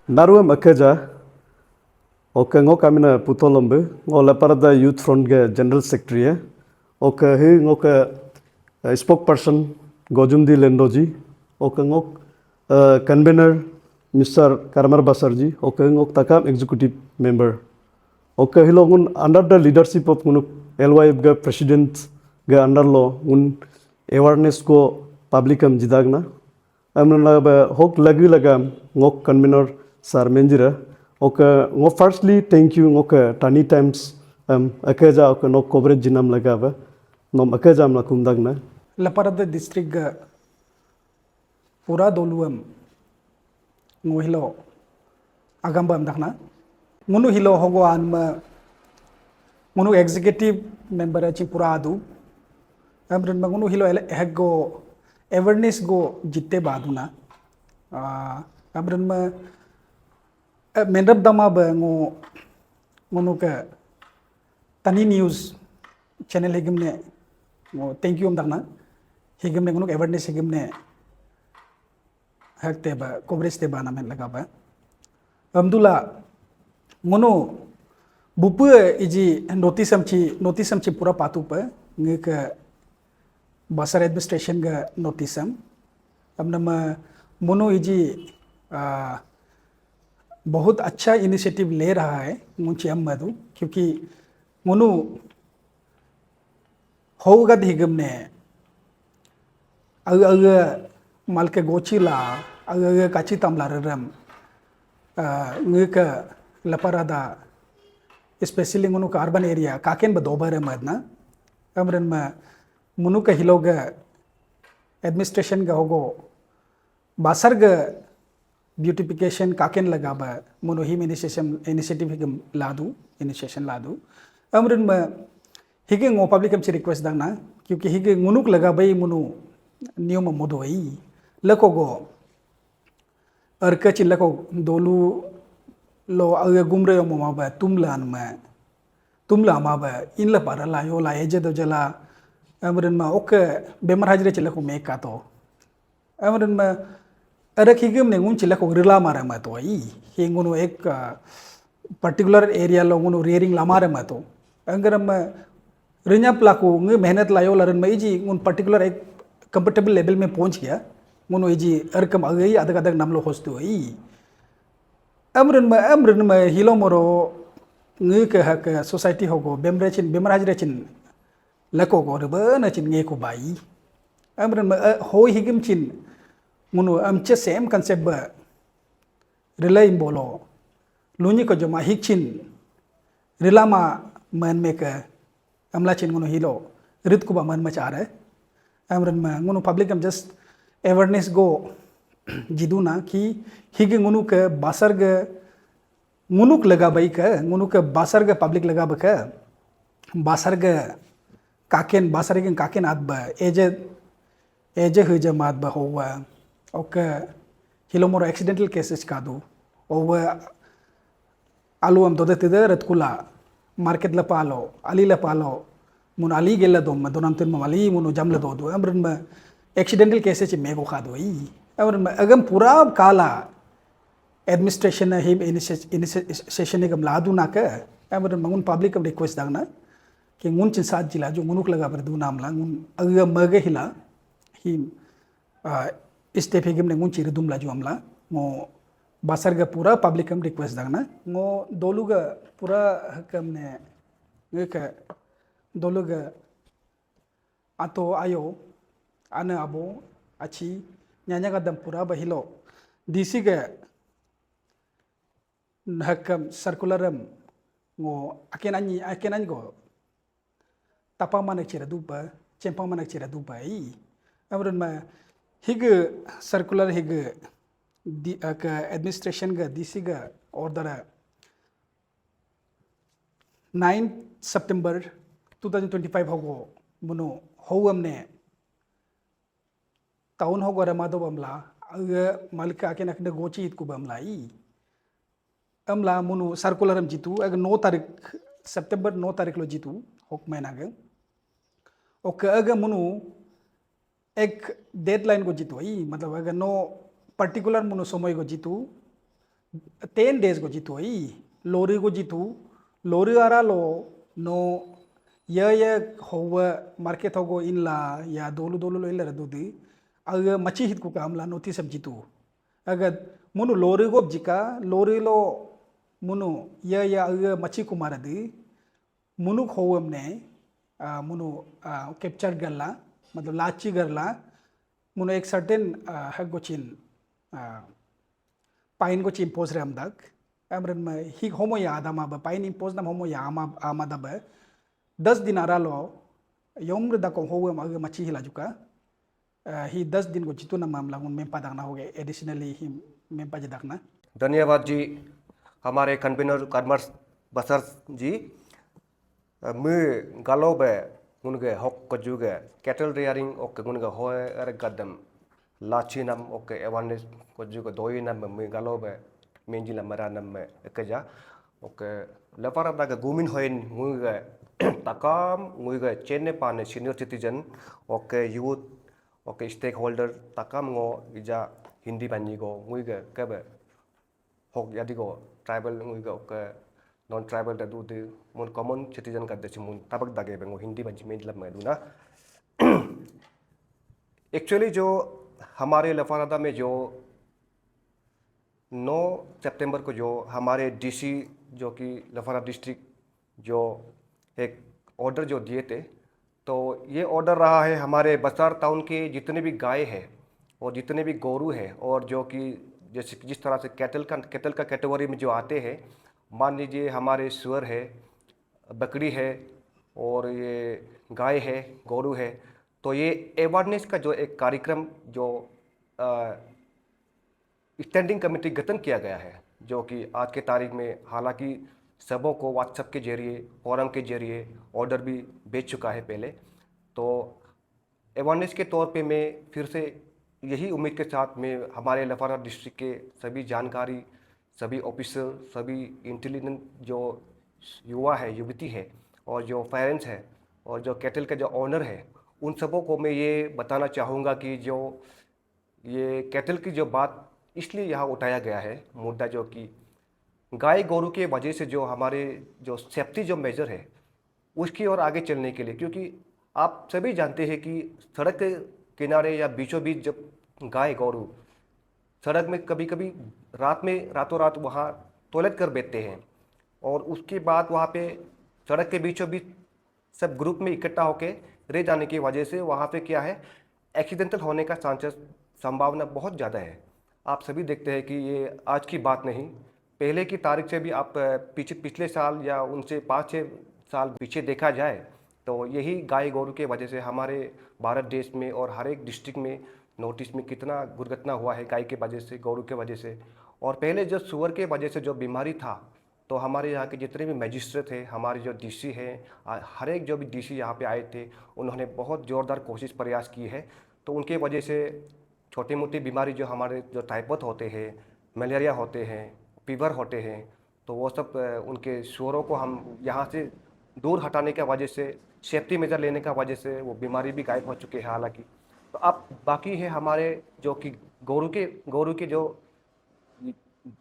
Naruam Akaja, Okango Kamina Putolombe, Ola Parada Youth Front General Secretary, Oka Hi Oka spokesperson Gojumdi Lendoji, Okangok convener Mr. Karamar Basarji, Okangok Takam executive member. Oka Hilongun under the leadership of Munuk LYF president under law un awareness go publicam jidagna. Amna hok lagi lagam ngok convener sar menjira. Oka ngo firstly thank you ngoka tani times akaja oka no coverage jinam lagaba. Nom akaja amna kumdagna. Laparada district pura doluam nguhilo agamba amdakna munu hilo hogo anma munu executive member achi pura adu amren munu hilo hego awareness go jitte baduna amren ma menrab dama ba ngo munu ka tani news channel hegimne ngo thank you amdakna higimne ngunuk awareness higimne hakte ba coverage te ba namen laga ba amdula ngunu bupu iji notice amchi pura patu pa ngek basar administration ga notice amna mono easy बहुत अच्छा initiative ले रहा है मुझे हम मधु क्योंकि mono होगा दिगम ने माल के गोचिला काची तमला रम ngek laparada especially ngunu ka urban area kaken ba dobare madna amren ma munu ka hiloga administration ga hogo basar ga beautification kaken laga ba munu him initiative higam ladu initiation ladu amren ma hige ngo public am request dangna क्योंकि hige ngunuk laga bai munu नियम मोदोई लकोगो अर्का चिल्लको दोलू लो अगे गुमरे मोमा तुमला माबा इन ला पारा ला यो ला एजे दो जला अमरन मा okay beamer हाजरे चिल्लको make का तो अमरन मा अरे खिगम ने उन चिल्लको रिला मारे मा तो आई हिंगुनो एक पर्टिकुलर एरिया लो गुनो रियरिंग ला मारे मा तो अंगर मा रिन्या प्लाको nge मेहनत लायो लरन मा इजी उन पर्टिकुलर एक कंफर्टेबल लेवल में पहुंच गया मुनो इजी अरकम अगई अदक अदक नामलो होस्तु ई अमरन में हिलो मोरो nge के हक सोसाइटी होगो बेमराज रेचिन लको गो रबे नचिन nge को बाई अमरन में हो हिगिम चिन मुनो अमचे सेम कंसेप्ट ब रिलाई बोलो लुनी को जमा हिचिन रिलामा मन में के अमला चिन मुनो हिलो रित को बा मन में चारे amran ma ngunu public am just awareness go jiduna ki hige ngunu ke basar ge ngunuk laga bai ka ngunu ke basar ge public laga ba ka basar ge kaken ad ba eje huje mat ba howa ok hilomoro accidental cases ka do over alu am dode tide rat kula market la palo ali la palo mun ali gella dom donam tin mali munu jamla do do amran ma accidental case च मेगो खा दो ई amran ma agam pura kala administration him initiation gam ladu na ka amran mangun public am request dang na कि ngun chin सात जिला जो मुनुक लगा पर दो नाम ला ngun agam मगे हिला him step higam ne ngun चिर दुम ला जो amla mo basar ga pura public am request dang na ngo dolu ga pura hakam ne ngeka doluga ato ayo ana abo achi nyanya gadam pura bahilo disi ga hakam circularam ngo akenani go tapa manak chira dupa chempa manak chira dupa I amrun ma hige circular hige di ka administration ga disi ga order 9 September 2025 होगो मुनो होवम ने town होगो रमादो बमला अगे मालिका के नकने गोची इत को बमला ई अमला मुनो सर्कुलरम जीतू अगे 9 तारीख सितंबर 9 तारीख लो जीतू होक महीना के ओके अगे मुनो एक डेडलाइन को जीतू ई मतलब अगे नो पर्टिकुलर मुनो समय को Jitu 10 days go jitu ai lori go jitu lori ara lo no ya howa market hogo inla ya dolu lo illa dudi aga machi hit ku kamla notice ab jitu aga munu lori go jika lori lo munu ya aga machi ku maradi munu होवम ने मुनु capture करला मतलब लाची करला मुनु एक certain हक गोचिन pine गोचिन impose रे हमदक अमरन में ही होमो या आदमा ब पाइन इम्पोज नम होमो या आमा दब 10 दिन आरा लो योम रे दको होवम अगे मची हिला जुका ही 10 दिन को जितु न मामला उन में पदाना हो गए एडिशनली ही में पजदकना धन्यवाद जी हमारे कन्वीनर कॉमर्स बसर जी मु गालोबे उनके हक कजुगे कैटल रियरिंग ओके उनके होए अरे गदम लाची नम ओके अवेयरनेस कजुगे दोई नम मु गालोबे मेंजी लमरा नम एकजा ओके लपारा दागे गुमिन होइन मुगे तकाम मुगे चेन्ने पाने senior citizen okay youth okay stakeholder तकाम ngो इजा हिंदी बनी गो मुगे कबे hok yadi go tribal ngui go ke non tribal da du de mon common citizen ka de mun tabak dage bengo hindi banchi में लब में दूना एक्चुअली जो हमारे लफारादा में जो 9 सितंबर को जो हमारे डीसी जो कि लफारा डिस्ट्रिक्ट जो एक ऑर्डर जो दिए थे तो ये ऑर्डर रहा है हमारे बसार टाउन के जितने भी गाय हैं और जितने भी गोरू हैं और जो कि जैसे जिस तरह से कैटल का कैटेगरी में जो आते हैं मान लीजिए हमारे सुअर है बकरी है और ये गाय है गोरू है तो ये अवेयरनेस का जो एक कार्यक्रम जो स्टैंडिंग कमेटी गठन किया गया है जो कि आज के तारीख में हालांकि सबों को व्हाट्सएप के जरिए फोरम के जरिए ऑर्डर भी भेज चुका है पहले तो अवेयरनेस के तौर पे मैं फिर से यही उम्मीद के साथ मैं हमारे लफारा डिस्ट्रिक्ट के सभी जानकारी सभी ऑफिसर सभी इंटेलिजेंट जो युवा है युवती है और जो पेरेंट्स है और जो कैटल के जो ऑनर है उन सबों को मैं ये बताना चाहूँगा कि जो ये कैटल की जो बात इसलिए यहाँ उठाया गया है मुद्दा जो कि गाय गोरू के वजह से जो हमारे जो सेफ्टी जो मेजर है उसकी ओर आगे चलने के लिए क्योंकि आप सभी जानते हैं कि सड़क के किनारे या बीचों बीच जब गाय गोरू सड़क में कभी कभी रातों रात वहाँ टॉयलेट कर बैठते हैं और उसके बाद वहाँ पे सड़क के बीचों बीच सब ग्रुप में इकट्ठा होकर रह जाने की वजह से वहाँ पे क्या है एक्सीडेंटल होने का संभावना बहुत ज़्यादा है। आप सभी देखते हैं कि ये आज की बात नहीं पहले की तारीख से भी आप पिछले साल या उनसे 5-6 साल पीछे देखा जाए तो यही गाय गोरू के वजह से हमारे भारत देश में और हर एक डिस्ट्रिक्ट में नॉर्थ ईस्ट में कितना दुर्घटना हुआ है गाय के वजह से गोरू के वजह से। और पहले जो सुअर के वजह से जो बीमारी था तो हमारे यहाँ के जितने भी मजिस्ट्रेट थे हमारे जो डीसी हैं हर एक जो भी डीसी यहाँ पे आए थे उन्होंने बहुत ज़ोरदार कोशिश प्रयास की है तो उनके वजह से छोटी मोटी बीमारी जो हमारे जो टाइफाइड होते हैं मलेरिया होते हैं फीवर होते हैं तो वो सब उनके सुअरों को हम यहाँ से दूर हटाने की वजह से सेफ्टी मेजर लेने का वजह से वो बीमारी भी गायब हो चुके हैं हालांकि। तो अब बाकी है हमारे जो कि गोरू के जो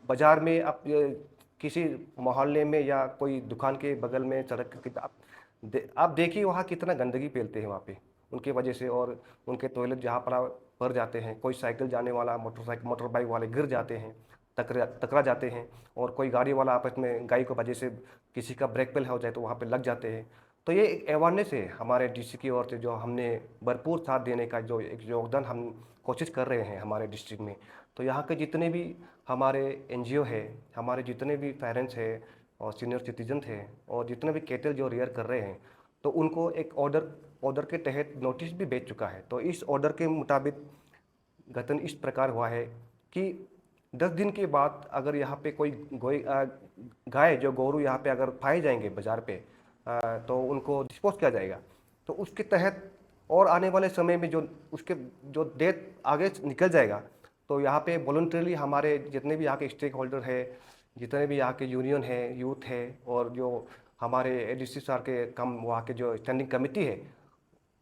बाज़ार में अब किसी मोहल्ले में या कोई दुकान के बगल में सड़क के आप देखिए वहाँ कितना गंदगी फैलते हैं वहाँ पे उनके वजह से और उनके टॉयलेट जहाँ पर भर जाते हैं कोई साइकिल जाने वाला मोटर बाइक वाले गिर जाते हैं टकरा जाते हैं और कोई गाड़ी वाला आपस में गाय की वजह से किसी का ब्रेक फेल हो जाए तो वहाँ पे लग जाते हैं। तो ये एक अवेयरनेस है हमारे डीसी की ओर से जो हमने भरपूर साथ देने का जो एक योगदान हम कोशिश कर रहे हैं हमारे डिस्ट्रिक्ट में। तो यहाँ के जितने भी हमारे एनजीओ है हमारे जितने भी पेरेंट्स हैं और सीनियर सिटीजन हैं और जितने भी कैटल जो रियर कर रहे हैं तो उनको एक ऑर्डर के तहत नोटिस भी भेज चुका है। तो इस ऑर्डर के मुताबिक गठन इस प्रकार हुआ है कि 10 दिन के बाद अगर यहाँ पे कोई गाय जो गोरू यहाँ पे अगर पाए जाएंगे बाज़ार पे तो उनको डिस्पोज किया जाएगा। तो उसके तहत और आने वाले समय में जो उसके जो डेट आगे निकल जाएगा तो यहाँ पे वॉलंटरीली हमारे जितने भी यहाँ के स्टेक होल्डर है जितने भी यहाँ के यूनियन है यूथ है और जो हमारे एडीसी सर के वहाँ के जो स्टैंडिंग कमेटी है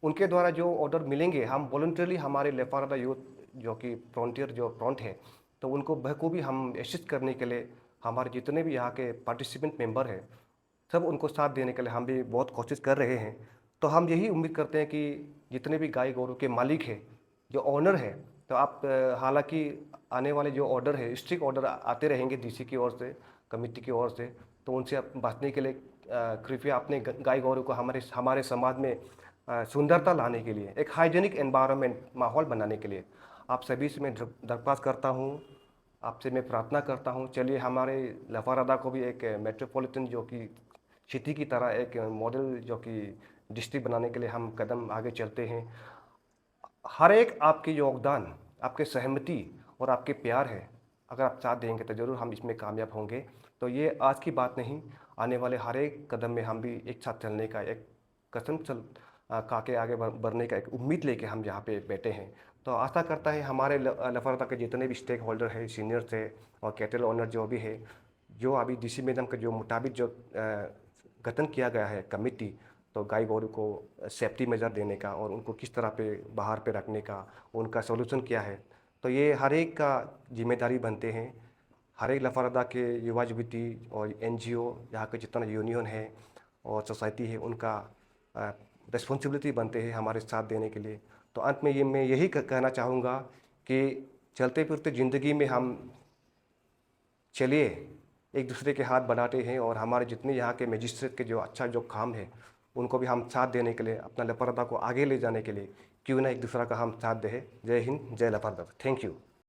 उनके द्वारा जो ऑर्डर मिलेंगे हम वॉलंटरीली हमारे लेफारादा यूथ जो कि फ्रंटियर जो फ्रंट है तो उनको बखूबी हम असिस्ट करने के लिए हमारे जितने भी यहाँ के पार्टिसिपेंट मेंबर हैं सब उनको साथ देने के लिए हम भी बहुत कोशिश कर रहे हैं। तो हम यही उम्मीद करते हैं कि जितने भी गाय गोरू के मालिक हैं, जो ऑनर है, तो आप हालांकि आने वाले जो ऑर्डर है, स्ट्रिक्ट ऑर्डर आते रहेंगे डीसी की ओर से, कमेटी की ओर से, तो उनसे आप बचने के लिए कृपया अपने गाय गोरू को हमारे हमारे समाज में सुंदरता लाने के लिए, एक हाइजेनिक एनवायरनमेंट माहौल बनाने के लिए आप सभी से मैं दरख्वास्त करता हूँ, आपसे मैं प्रार्थना करता हूँ। चलिए हमारे लफारदा को भी एक मेट्रोपॉलिटन जो कि सिटी की तरह एक मॉडल जो कि डिस्ट्रिक्ट बनाने के लिए हम कदम आगे चलते हैं। हर एक आपकी योगदान, आपके सहमति और आपके प्यार है, अगर आप साथ देंगे तो ज़रूर हम इसमें कामयाब होंगे। तो ये आज की बात नहीं, आने वाले हर एक कदम में हम भी एक साथ चलने का एक कसम खा के आगे बढ़ने का एक उम्मीद लेके हम यहाँ पे बैठे हैं। तो आशा करता है हमारे लफारदा के जितने भी स्टेक होल्डर है, सीनियर्स है और कैटल ओनर जो भी है, जो अभी डीसी मैडम के जो मुताबिक जो गठन किया गया है कमेटी, तो गाय गोरू को सेफ्टी मेजर देने का और उनको किस तरह पे बाहर पे रखने का, उनका सोल्यूशन क्या है, तो ये हर एक का जिम्मेदारी बनते हैं। हर एक लफारदा के युवा युवती और एनजीओ, यहाँ के जितना यूनियन है और सोसाइटी है, उनका रिस्पॉन्सिबिलिटी बनते हैं हमारे साथ देने के लिए। तो अंत में ये मैं यही कहना चाहूँगा कि चलते फिरते ज़िंदगी में हम चलिए एक दूसरे के हाथ बढ़ाते हैं और हमारे जितने यहाँ के मजिस्ट्रेट के जो अच्छा जो काम है उनको भी हम साथ देने के लिए, अपना लफारदा को आगे ले जाने के लिए क्यों ना एक दूसरा का हम साथ दें। जय हिंद, जय लफारदा। Thank you.